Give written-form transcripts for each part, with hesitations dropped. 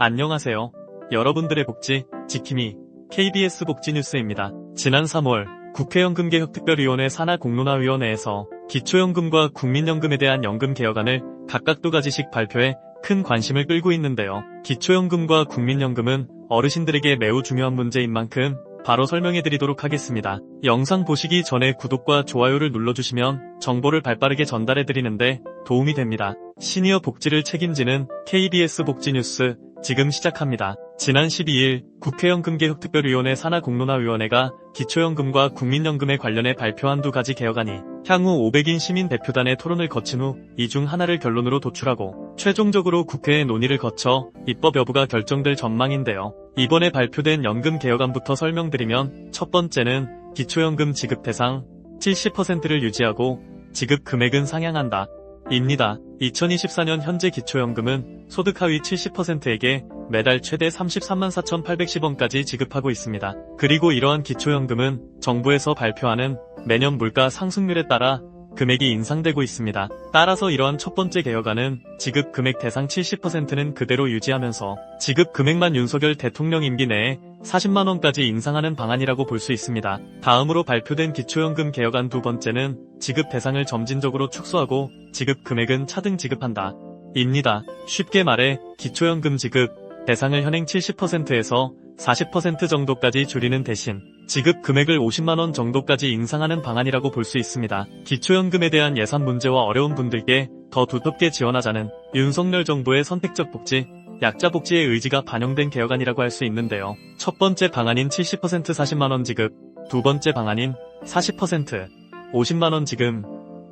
안녕하세요. 여러분들의 복지, 지킴이, KBS 복지뉴스입니다. 지난 3월 국회 연금개혁특별위원회 산하공론화위원회에서 기초연금과 국민연금에 대한 연금 개혁안을 각각 2가지씩 발표해 큰 관심을 끌고 있는데요. 기초연금과 국민연금은 어르신들에게 매우 중요한 문제인 만큼 바로 설명해드리도록 하겠습니다. 영상 보시기 전에 구독과 좋아요를 눌러주시면 정보를 발빠르게 전달해드리는데 도움이 됩니다. 시니어 복지를 책임지는 KBS 복지뉴스 지금 시작합니다. 지난 12일 국회 연금개혁특별위원회 산하공론화위원회가 기초연금과 국민연금에 관련해 발표한 2가지 개혁안이 향후 500인 시민 대표단의 토론을 거친 후 이 중 하나를 결론으로 도출하고 최종적으로 국회의 논의를 거쳐 입법 여부가 결정될 전망인데요. 이번에 발표된 연금 개혁안부터 설명드리면 첫 번째는 기초연금 지급 대상 70%를 유지하고 지급 금액은 상향한다. 입니다. 2024년 현재 기초연금은 소득 하위 70%에게 매달 최대 33만 4,810원까지 지급하고 있습니다. 그리고 이러한 기초연금은 정부에서 발표하는 매년 물가 상승률에 따라 금액이 인상되고 있습니다. 따라서 이러한 첫 번째 개혁안은 지급 금액 대상 70%는 그대로 유지하면서 지급 금액만 윤석열 대통령 임기 내에 40만원까지 인상하는 방안이라고 볼 수 있습니다. 다음으로 발표된 기초연금 개혁안 2번째는 지급 대상을 점진적으로 축소하고 지급 금액은 차등 지급한다. 입니다. 쉽게 말해 기초연금 지급 대상을 현행 70%에서 40% 정도까지 줄이는 대신 지급 금액을 50만원 정도까지 인상하는 방안이라고 볼 수 있습니다. 기초연금에 대한 예산 문제와 어려운 분들께 더 두텁게 지원하자는 윤석열 정부의 선택적 복지, 약자 복지의 의지가 반영된 개혁안이라고 할 수 있는데요. 첫 번째 방안인 70% 40만원 지급, 두 번째 방안인 40% 50만원 지급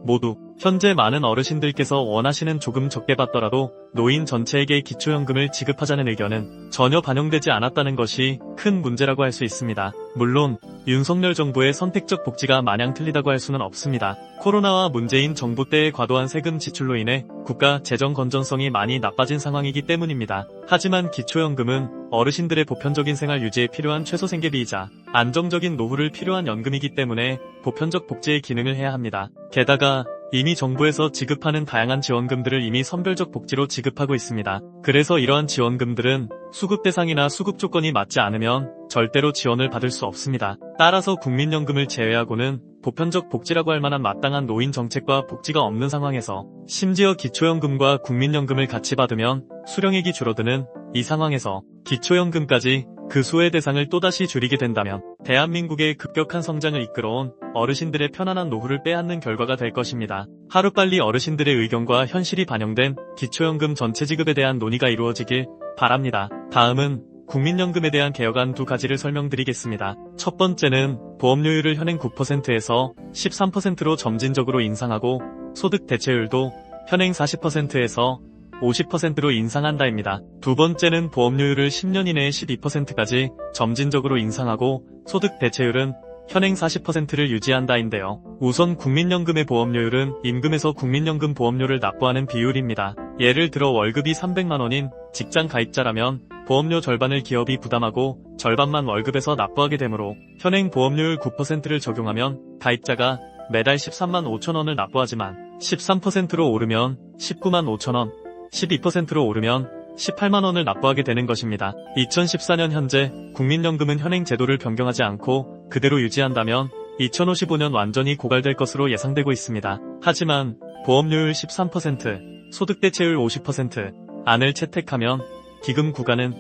모두 현재 많은 어르신들께서 원하시는 조금 적게 받더라도 노인 전체에게 기초연금을 지급하자는 의견은 전혀 반영되지 않았다는 것이 큰 문제라고 할 수 있습니다. 물론 윤석열 정부의 선택적 복지가 마냥 틀리다고 할 수는 없습니다. 코로나와 문재인 정부 때의 과도한 세금 지출로 인해 국가 재정 건전성이 많이 나빠진 상황이기 때문입니다. 하지만 기초연금은 어르신들의 보편적인 생활 유지에 필요한 최소 생계비이자 안정적인 노후를 필요한 연금이기 때문에 보편적 복지의 기능을 해야 합니다. 게다가 이미 정부에서 지급하는 다양한 지원금들을 이미 선별적 복지로 지급하고 있습니다. 그래서 이러한 지원금들은 수급 대상이나 수급 조건이 맞지 않으면 절대로 지원을 받을 수 없습니다. 따라서 국민연금을 제외하고는 보편적 복지라고 할 만한 마땅한 노인 정책과 복지가 없는 상황에서 심지어 기초연금과 국민연금을 같이 받으면 수령액이 줄어드는 이 상황에서 기초연금까지 그 수의 대상을 또다시 줄이게 된다면 대한민국의 급격한 성장을 이끌어온 어르신들의 편안한 노후를 빼앗는 결과가 될 것입니다. 하루빨리 어르신들의 의견과 현실이 반영된 기초연금 전체 지급에 대한 논의가 이루어지길 바랍니다. 다음은 국민연금에 대한 개혁안 2가지를 설명드리겠습니다. 첫 번째는 보험료율을 현행 9%에서 13%로 점진적으로 인상하고 소득 대체율도 현행 40%에서 50%로 인상한다입니다. 두 번째는 보험료율을 10년 이내에 12%까지 점진적으로 인상하고 소득 대체율은 현행 40%를 유지한다인데요. 우선 국민연금의 보험료율은 임금에서 국민연금 보험료를 납부하는 비율입니다. 예를 들어 월급이 300만원인 직장 가입자라면 보험료 절반을 기업이 부담하고 절반만 월급에서 납부하게 되므로 현행 보험료율 9%를 적용하면 가입자가 매달 13만 5천원을 납부하지만 13%로 오르면 19만 5천원, 12%로 오르면 18만원을 납부하게 되는 것입니다. 2014년 현재 국민연금은 현행 제도를 변경하지 않고 그대로 유지한다면 2055년 완전히 고갈될 것으로 예상되고 있습니다. 하지만 보험료율 13%, 소득대체율 50% 안을 채택하면 기금 구간은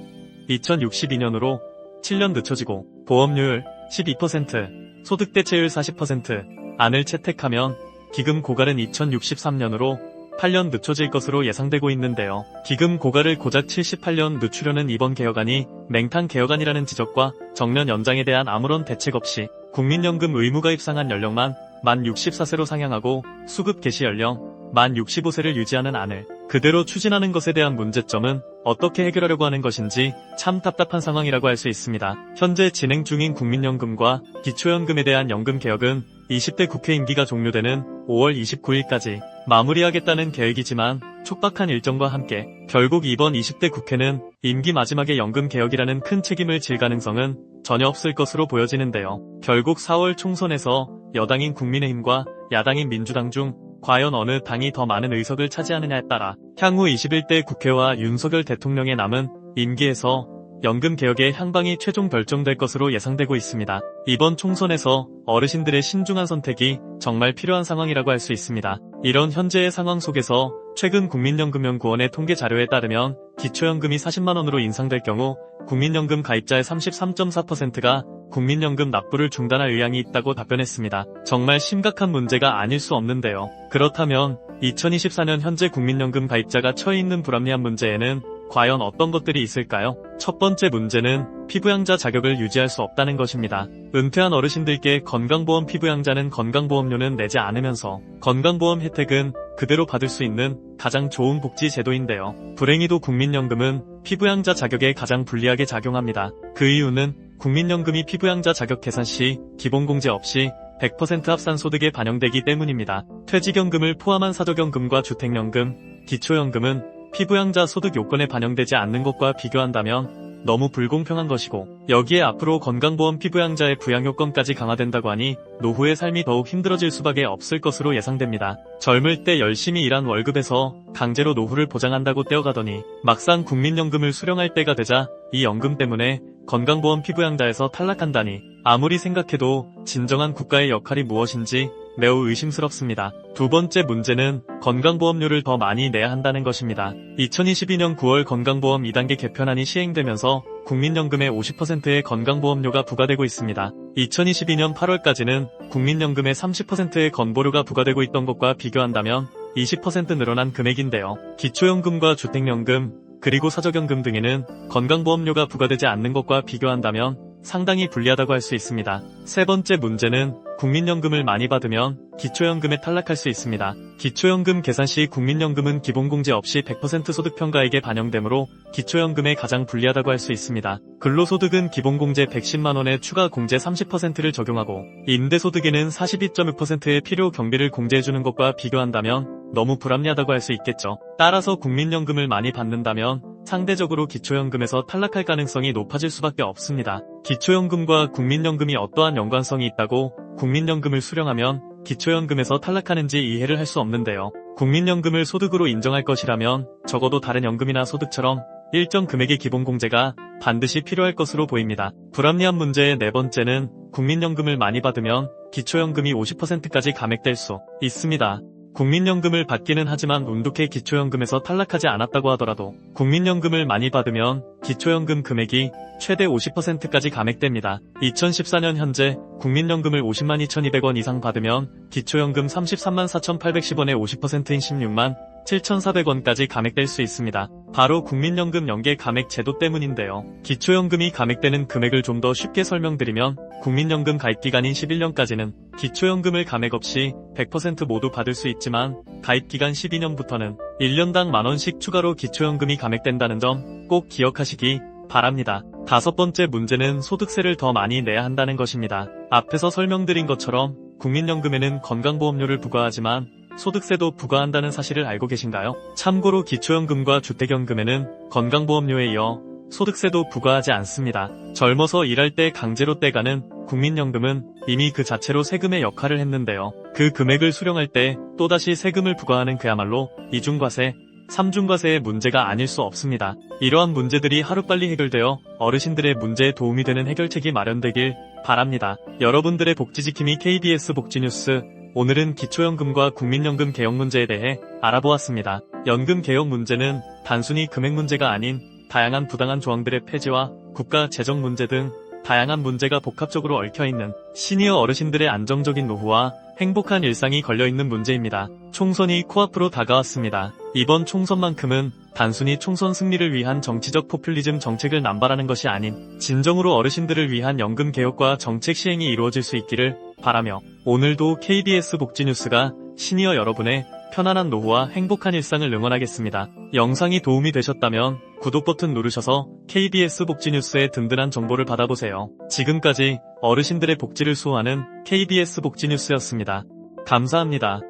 2062년으로 7년 늦춰지고 보험료율 12%, 소득대체율 40% 안을 채택하면 기금 고갈은 2063년으로 8년 늦춰질 것으로 예상되고 있는데요. 기금 고갈을 고작 78년 늦추려는 이번 개혁안이 맹탕 개혁안이라는 지적과 정년 연장에 대한 아무런 대책 없이 국민연금 의무가입 상한 연령만 만 64세로 상향하고 수급 개시 연령 만 65세를 유지하는 안을 그대로 추진하는 것에 대한 문제점은 어떻게 해결하려고 하는 것인지 참 답답한 상황이라고 할 수 있습니다. 현재 진행 중인 국민연금과 기초연금에 대한 연금 개혁은 20대 국회 임기가 종료되는 5월 29일까지 마무리하겠다는 계획이지만 촉박한 일정과 함께 결국 이번 20대 국회는 임기 마지막에 연금 개혁이라는 큰 책임을 질 가능성은 전혀 없을 것으로 보여지는데요. 결국 4월 총선에서 여당인 국민의힘과 야당인 민주당 중 과연 어느 당이 더 많은 의석을 차지하느냐에 따라 향후 21대 국회와 윤석열 대통령의 남은 임기에서 연금 개혁의 향방이 최종 결정될 것으로 예상되고 있습니다. 이번 총선에서 어르신들의 신중한 선택이 정말 필요한 상황이라고 할 수 있습니다. 이런 현재의 상황 속에서 최근 국민연금연구원의 통계 자료에 따르면 기초연금이 40만원으로 인상될 경우 국민연금 가입자의 33.4%가 국민연금 납부를 중단할 의향이 있다고 답변했습니다. 정말 심각한 문제가 아닐 수 없는데요. 그렇다면 2024년 현재 국민연금 가입자가 처해 있는 불합리한 문제에는 과연 어떤 것들이 있을까요? 첫 번째 문제는 피부양자 자격을 유지할 수 없다는 것입니다. 은퇴한 어르신들께 건강보험 피부양자는 건강보험료는 내지 않으면서 건강보험 혜택은 그대로 받을 수 있는 가장 좋은 복지 제도인데요. 불행히도 국민연금은 피부양자 자격에 가장 불리하게 작용합니다. 그 이유는 국민연금이 피부양자 자격 계산 시 기본공제 없이 100% 합산 소득에 반영되기 때문입니다. 퇴직연금을 포함한 사적연금과 주택연금, 기초연금은 피부양자 소득 요건에 반영되지 않는 것과 비교한다면 너무 불공평한 것이고, 여기에 앞으로 건강보험 피부양자의 부양요건까지 강화된다고 하니 노후의 삶이 더욱 힘들어질 수밖에 없을 것으로 예상됩니다. 젊을 때 열심히 일한 월급에서 강제로 노후를 보장한다고 떼어가더니 막상 국민연금을 수령할 때가 되자 이 연금 때문에 건강보험 피부양자에서 탈락한다니, 아무리 생각해도 진정한 국가의 역할이 무엇인지 매우 의심스럽습니다. 두 번째 문제는 건강보험료를 더 많이 내야 한다는 것입니다. 2022년 9월 건강보험 2단계 개편안이 시행되면서 국민연금의 50%의 건강보험료가 부과되고 있습니다. 2022년 8월까지는 국민연금의 30%의 건보료가 부과되고 있던 것과 비교한다면 20% 늘어난 금액인데요. 기초연금과 주택연금, 그리고 사적연금 등에는 건강보험료가 부과되지 않는 것과 비교한다면 상당히 불리하다고 할 수 있습니다. 세 번째 문제는 국민연금을 많이 받으면 기초연금에 탈락할 수 있습니다. 기초연금 계산 시 국민연금은 기본공제 없이 100% 소득평가액에 반영되므로 기초연금에 가장 불리하다고 할 수 있습니다. 근로소득은 기본공제 110만원에 추가 공제 30%를 적용하고 임대소득에는 42.6%의 필요 경비를 공제해주는 것과 비교한다면 너무 불합리하다고 할 수 있겠죠. 따라서 국민연금을 많이 받는다면 상대적으로 기초연금에서 탈락할 가능성이 높아질 수밖에 없습니다. 기초연금과 국민연금이 어떠한 연관성이 있다고 국민연금을 수령하면 기초연금에서 탈락하는지 이해를 할 수 없는데요. 국민연금을 소득으로 인정할 것이라면 적어도 다른 연금이나 소득처럼 일정 금액의 기본공제가 반드시 필요할 것으로 보입니다. 불합리한 문제의 네 번째는 국민연금을 많이 받으면 기초연금이 50%까지 감액될 수 있습니다. 국민연금을 받기는 하지만 운좋게 기초연금에서 탈락하지 않았다고 하더라도 국민연금을 많이 받으면 기초연금 금액이 최대 50%까지 감액됩니다. 2014년 현재 국민연금을 50만 2,200원 이상 받으면 기초연금 33만 4,810원의 50%인 16만 7,400원까지 감액될 수 있습니다. 바로 국민연금 연계 감액 제도 때문인데요. 기초연금이 감액되는 금액을 좀 더 쉽게 설명드리면 국민연금 가입기간인 11년까지는 기초연금을 감액 없이 100% 모두 받을 수 있지만 가입기간 12년부터는 1년당 만원씩 추가로 기초연금이 감액된다는 점 꼭 기억하시기 바랍니다. 다섯 번째 문제는 소득세를 더 많이 내야 한다는 것입니다. 앞에서 설명드린 것처럼 국민연금에는 건강보험료를 부과하지만 소득세도 부과한다는 사실을 알고 계신가요? 참고로 기초연금과 주택연금에는 건강보험료에 이어 소득세도 부과하지 않습니다. 젊어서 일할 때 강제로 떼가는 국민연금은 이미 그 자체로 세금의 역할을 했는데요. 그 금액을 수령할 때 또다시 세금을 부과하는 그야말로 이중과세, 삼중과세의 문제가 아닐 수 없습니다. 이러한 문제들이 하루빨리 해결되어 어르신들의 문제에 도움이 되는 해결책이 마련되길 바랍니다. 여러분들의 복지지킴이 KBS 복지뉴스, 오늘은 기초연금과 국민연금 개혁 문제에 대해 알아보았습니다. 연금 개혁 문제는 단순히 금액 문제가 아닌 다양한 부당한 조항들의 폐지와 국가 재정 문제 등 다양한 문제가 복합적으로 얽혀있는 시니어 어르신들의 안정적인 노후와 행복한 일상이 걸려있는 문제입니다. 총선이 코앞으로 다가왔습니다. 이번 총선만큼은 단순히 총선 승리를 위한 정치적 포퓰리즘 정책을 남발하는 것이 아닌 진정으로 어르신들을 위한 연금 개혁과 정책 시행이 이루어질 수 있기를 바라며, 오늘도 KBS 복지뉴스가 시니어 여러분의 편안한 노후와 행복한 일상을 응원하겠습니다. 영상이 도움이 되셨다면 구독 버튼 누르셔서 KBS 복지뉴스의 든든한 정보를 받아보세요. 지금까지 어르신들의 복지를 수호하는 KBS 복지뉴스였습니다. 감사합니다.